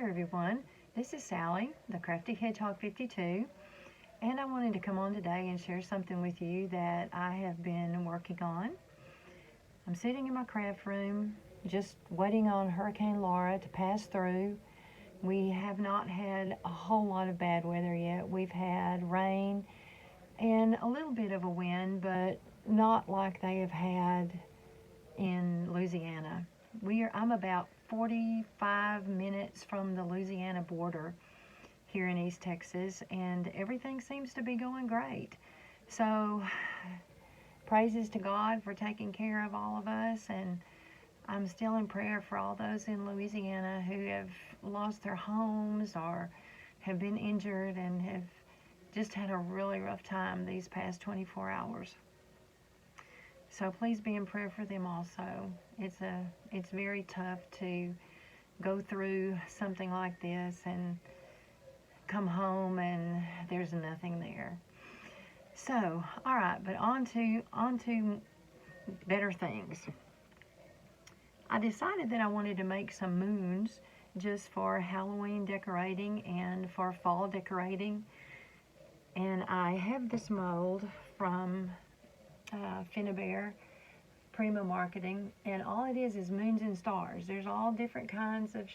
there everyone, this is Sally, the Crafty Hedgehog 52, and I wanted to come on today and share something with you that I have been working on. I'm sitting in my craft room just waiting on Hurricane Laura to pass through. We have not had a whole lot of bad weather yet. We've had rain and a little bit of a wind, but not like they have had in Louisiana. I'm about 45 minutes from the Louisiana border here in East Texas, and everything seems to be going great. So praises to God for taking care of all of us, and I'm still in prayer for all those in Louisiana who have lost their homes or have been injured and have just had a really rough time these past 24 hours. So please be in prayer for them also. It's very tough to go through something like this and come home and there's nothing there. So, all right, but on to better things. I decided that I wanted to make some moons just for Halloween decorating and for fall decorating. And I have this mold from Finnabair Prima Marketing, and all it is moons and stars. There's all different kinds of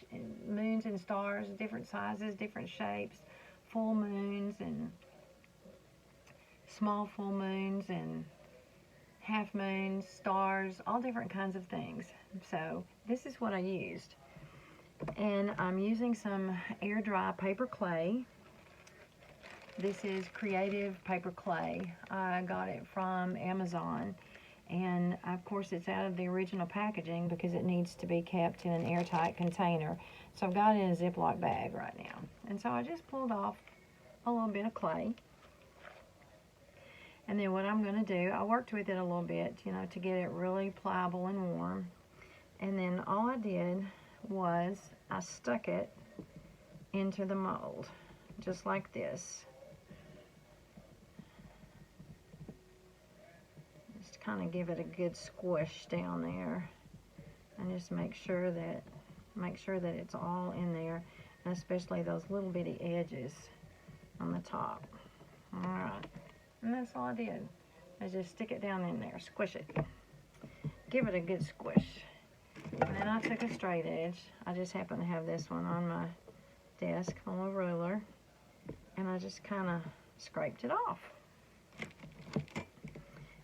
moons and stars, different sizes, different shapes, full moons and small full moons and half moons, stars, all different kinds of things. So this is what I used, and I'm using some air dry paper clay. This is Creative Paper Clay. I got it from Amazon, and of course it's out of the original packaging because it needs to be kept in an airtight container. So I've got it in a Ziploc bag right now. And so I just pulled off a little bit of clay. And then what I'm going to do, I worked with it a little bit, to get it really pliable and warm. And then all I did was I stuck it into the mold, just like this. Kind of give it a good squish down there, and just make sure that it's all in there, and especially those little bitty edges on the top. All right, and that's all I did. I just stick it down in there, squish it, give it a good squish. And then I took a straight edge. I just happen to have this one on my desk on a ruler, and I just kind of scraped it off.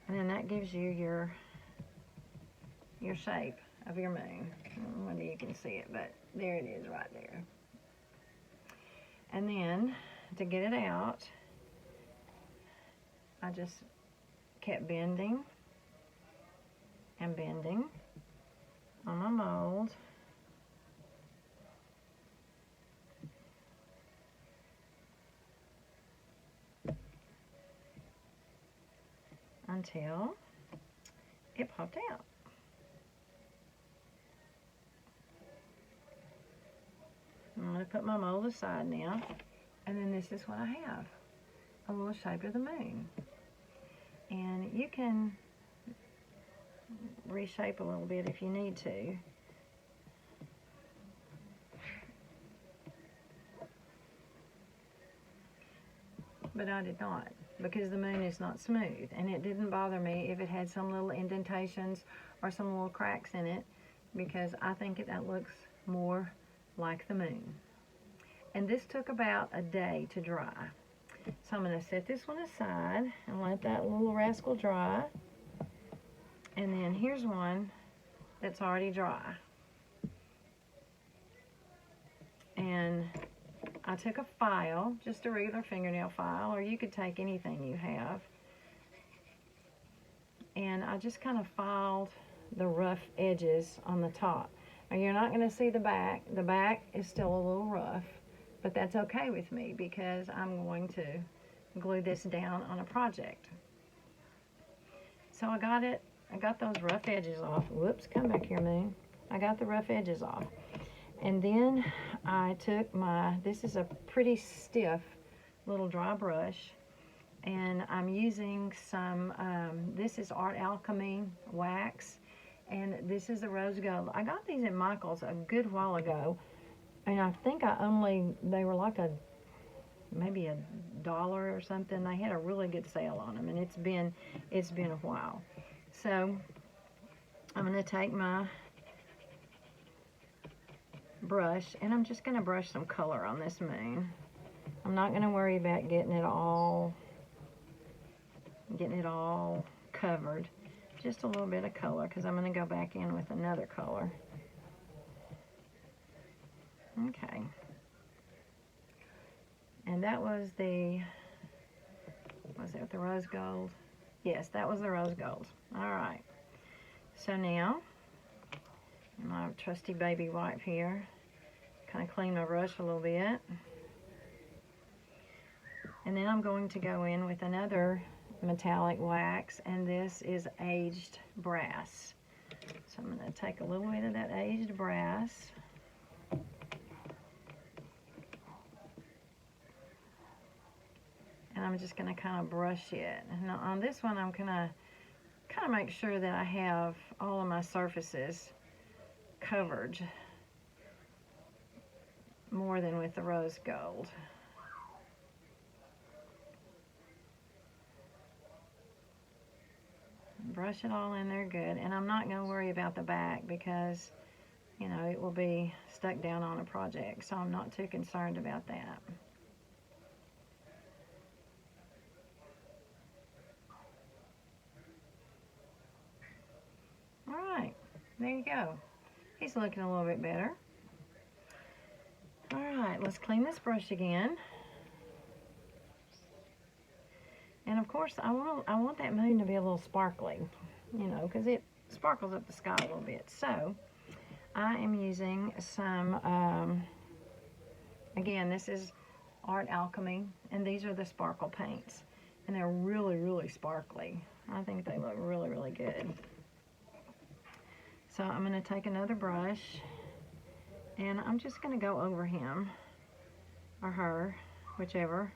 And then that gives you your shape of your moon. I don't know whether you can see it, but there it is right there. And then to get it out, I just kept bending and bending on my mold. Until it popped out. I'm going to put my mold aside now, and then this is what I have, a little shape of the moon. And you can reshape a little bit if you need to. But I did not, because the moon is not smooth, and it didn't bother me if it had some little indentations or some little cracks in it, because I think that looks more like the moon. And this took about a day to dry. So I'm going to set this one aside and let that little rascal dry. And then here's one that's already dry. And I took a file, just a regular fingernail file, or you could take anything you have. And I just kind of filed the rough edges on the top. Now you're not going to see the back. The back is still a little rough, but that's okay with me because I'm going to glue this down on a project. So I got those rough edges off. Whoops, come back here, Moon. I got the rough edges off. And then I took this is a pretty stiff little dry brush, and I'm using some, this is Art Alchemy wax, and this is the rose gold. I got these at Michael's a good while ago, And I think they were like maybe $1 or something. They had a really good sale on them, and it's been a while. So I'm going to take my brush, and I'm just going to brush some color on this moon. I'm not going to worry about getting it all covered. Just a little bit of color, because I'm going to go back in with another color. Okay. And that was it the rose gold? Yes, that was the rose gold. All right. So now, my trusty baby wipe here, kind of clean my brush a little bit. And then I'm going to go in with another metallic wax, and this is aged brass. So I'm going to take a little bit of that aged brass. And I'm just going to kind of brush it. And on this one, I'm going to kind of make sure that I have all of my surfaces covered more than with the rose gold. Brush it all in there good. And I'm not going to worry about the back because, you know, it will be stuck down on a project. So I'm not too concerned about that. All right, there you go. He's looking a little bit better. All right, let's clean this brush again. And of course, I want that moon to be a little sparkly, you know, because it sparkles up the sky a little bit. So I am using some, again, this is Art Alchemy, and these are the sparkle paints. And they're really, really sparkly. I think they look really, really good. So I'm going to take another brush, and I'm just going to go over him, or her, whichever,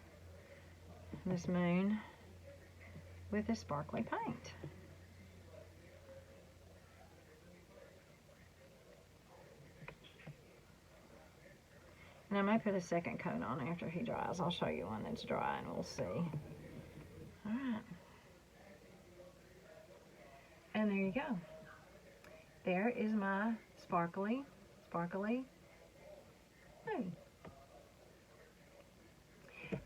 this moon, with this sparkly paint. And I may put a second coat on after he dries. I'll show you one that's dry and we'll see. All right. And there you go. There is my sparkly moon.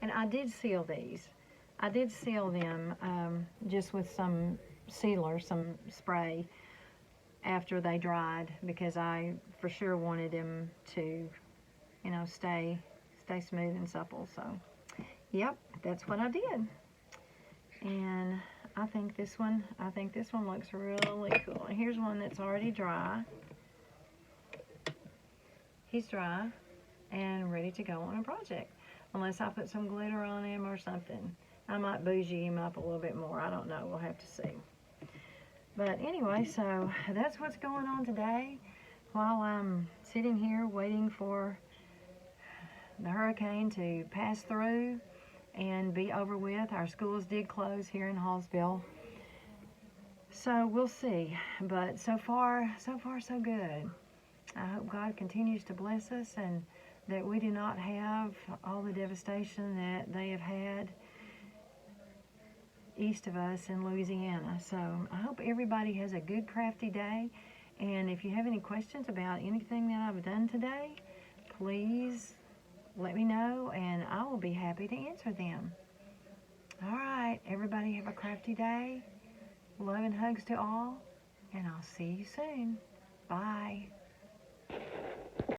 And I did seal these. I did seal them just with some sealer, some spray, after they dried, because I for sure wanted them to, you know, stay smooth and supple. So, yep, that's what I did. And I think this one looks really cool. And here's one that's already dry. He's dry and ready to go on a project. Unless I put some glitter on him or something. I might bougie him up a little bit more. I don't know. We'll have to see. But anyway, so that's what's going on today while I'm sitting here waiting for the hurricane to pass through and be over with. Our schools did close here in Hallsville. So we'll see. But so far so good. I hope God continues to bless us and that we do not have all the devastation that they have had east of us in Louisiana. So I hope everybody has a good crafty day. And if you have any questions about anything that I've done today, please let me know and I will be happy to answer them. All right, everybody have a crafty day. Love and hugs to all, and I'll see you soon. Bye.